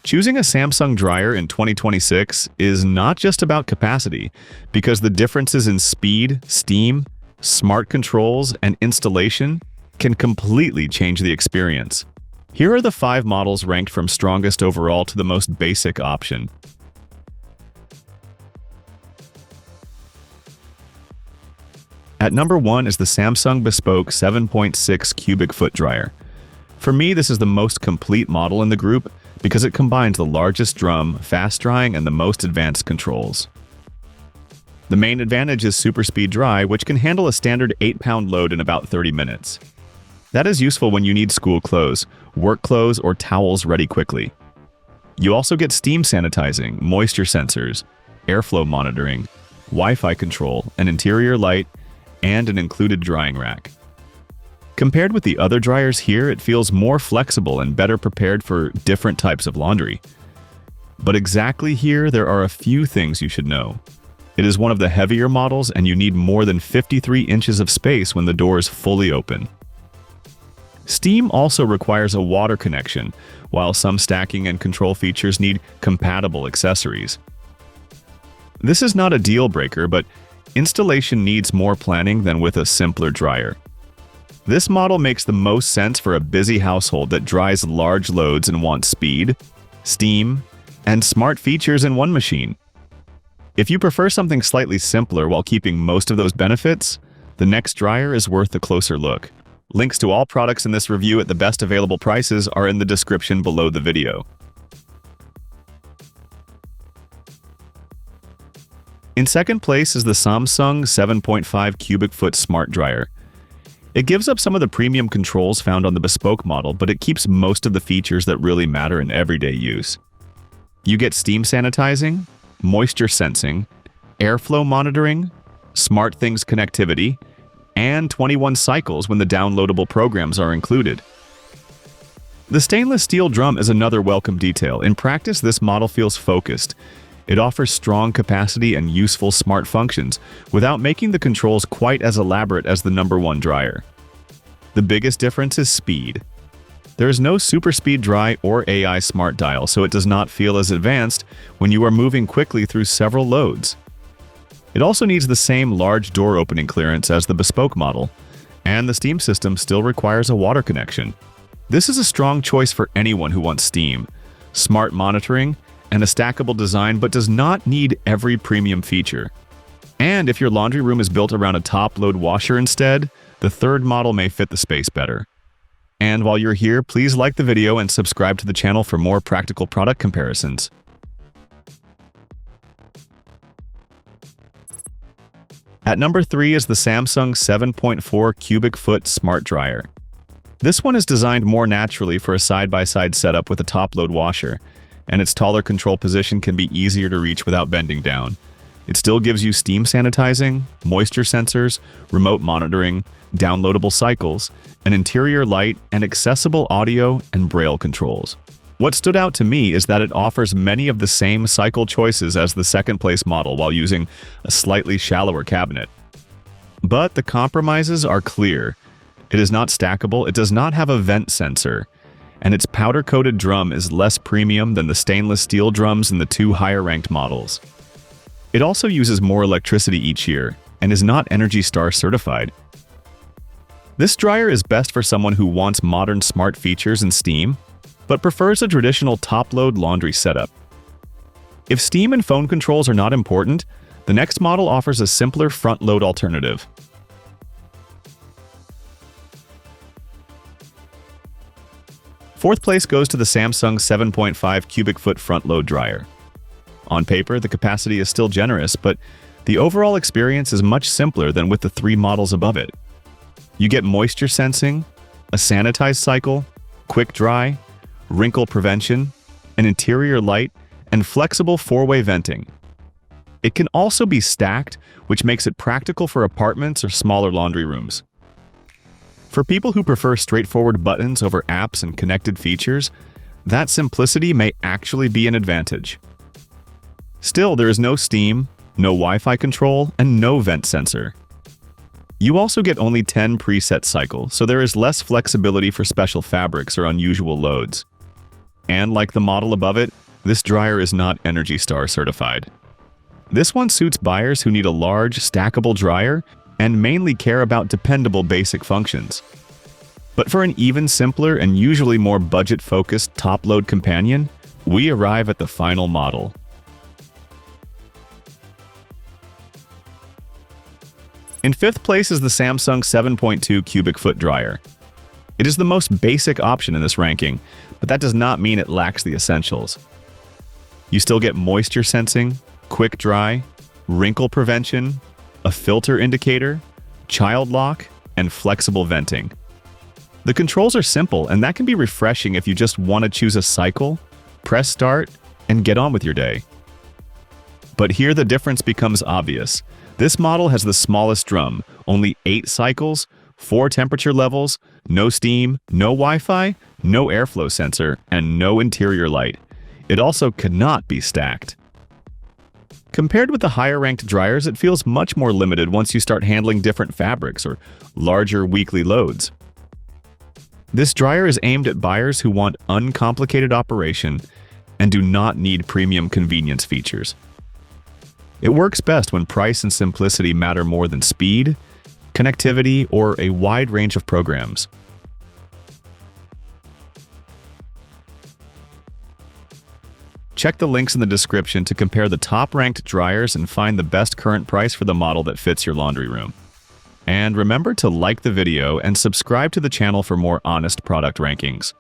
Choosing a Samsung dryer in 2026 is not just about capacity, because the differences in speed, steam, smart controls, and installation can completely change the experience. Here are the 5 models ranked from strongest overall to the most basic option. At number 1 is the Samsung Bespoke 7.6 cubic foot dryer. For me, this is the most complete model in the group because it combines the largest drum, fast drying, and the most advanced controls. The main advantage is super speed dry, which can handle a standard 8-pound load in about 30 minutes. That is useful when you need school clothes, work clothes, or towels ready quickly. You also get steam sanitizing, moisture sensors, airflow monitoring, Wi-Fi control, an interior light, and an included drying rack. Compared with the other dryers here, it feels more flexible and better prepared for different types of laundry. But exactly here, there are a few things you should know. It is one of the heavier models, and you need more than 53 inches of space when the door is fully open. Steam also requires a water connection, while some stacking and control features need compatible accessories. This is not a deal breaker, but installation needs more planning than with a simpler dryer. This model makes the most sense for a busy household that dries large loads and wants speed, steam, and smart features in one machine. If you prefer something slightly simpler while keeping most of those benefits, the next dryer is worth a closer look. Links to all products in this review at the best available prices are in the description below the video. In second place is the Samsung 7.5 cubic foot smart dryer. It gives up some of the premium controls found on the Bespoke model, but it keeps most of the features that really matter in everyday use. You get steam sanitizing, moisture sensing, airflow monitoring, SmartThings connectivity, and 21 cycles when the downloadable programs are included. The stainless steel drum is another welcome detail. In practice, this model feels focused. It offers strong capacity and useful smart functions without making the controls quite as elaborate as the number 1 dryer. The biggest difference is speed. There is no super speed dry or AI smart dial, so it does not feel as advanced when you are moving quickly through several loads. It also needs the same large door opening clearance as the Bespoke model, and the steam system still requires a water connection. This is a strong choice for anyone who wants steam, smart monitoring, and a stackable design, but does not need every premium feature. And if your laundry room is built around a top-load washer instead, the third model may fit the space better. And while you're here, please like the video and subscribe to the channel for more practical product comparisons. At number 3 is the Samsung 7.4 cubic foot smart dryer. This one is designed more naturally for a side-by-side setup with a top-load washer, and its taller control position can be easier to reach without bending down. It still gives you steam sanitizing, moisture sensors, remote monitoring, downloadable cycles, an interior light, and accessible audio and braille controls. What stood out to me is that it offers many of the same cycle choices as the second-place model while using a slightly shallower cabinet. But the compromises are clear. It is not stackable, it does not have a vent sensor, and its powder-coated drum is less premium than the stainless steel drums in the 2 higher-ranked models. It also uses more electricity each year and is not ENERGY STAR certified. This dryer is best for someone who wants modern smart features and steam, but prefers a traditional top-load laundry setup. If steam and phone controls are not important, the next model offers a simpler front-load alternative. Fourth place goes to the Samsung 7.5 cubic foot front-load dryer. On paper, the capacity is still generous, but the overall experience is much simpler than with the 3 models above it. You get moisture sensing, a sanitized cycle, quick dry, wrinkle prevention, an interior light, and flexible 4-way venting. It can also be stacked, which makes it practical for apartments or smaller laundry rooms. For people who prefer straightforward buttons over apps and connected features, that simplicity may actually be an advantage. Still, there is no steam, no Wi-Fi control, and no vent sensor. You also get only 10 preset cycles, so there is less flexibility for special fabrics or unusual loads. And like the model above it, this dryer is not Energy Star certified. This one suits buyers who need a large, stackable dryer and mainly care about dependable basic functions. But for an even simpler and usually more budget-focused top-load companion, we arrive at the final model. In fifth place is the Samsung 7.2 cubic foot dryer. It is the most basic option in this ranking, but that does not mean it lacks the essentials. You still get moisture sensing, quick dry, wrinkle prevention, a filter indicator, child lock, and flexible venting. The controls are simple, and that can be refreshing if you just want to choose a cycle, press start, and get on with your day. But here the difference becomes obvious. This model has the smallest drum, only 8 cycles, 4 temperature levels, no steam, no Wi-Fi, no airflow sensor, and no interior light. It also cannot be stacked. Compared with the higher-ranked dryers, it feels much more limited once you start handling different fabrics or larger weekly loads. This dryer is aimed at buyers who want uncomplicated operation and do not need premium convenience features. It works best when price and simplicity matter more than speed, connectivity, or a wide range of programs. Check the links in the description to compare the top-ranked dryers and find the best current price for the model that fits your laundry room. And remember to like the video and subscribe to the channel for more honest product rankings.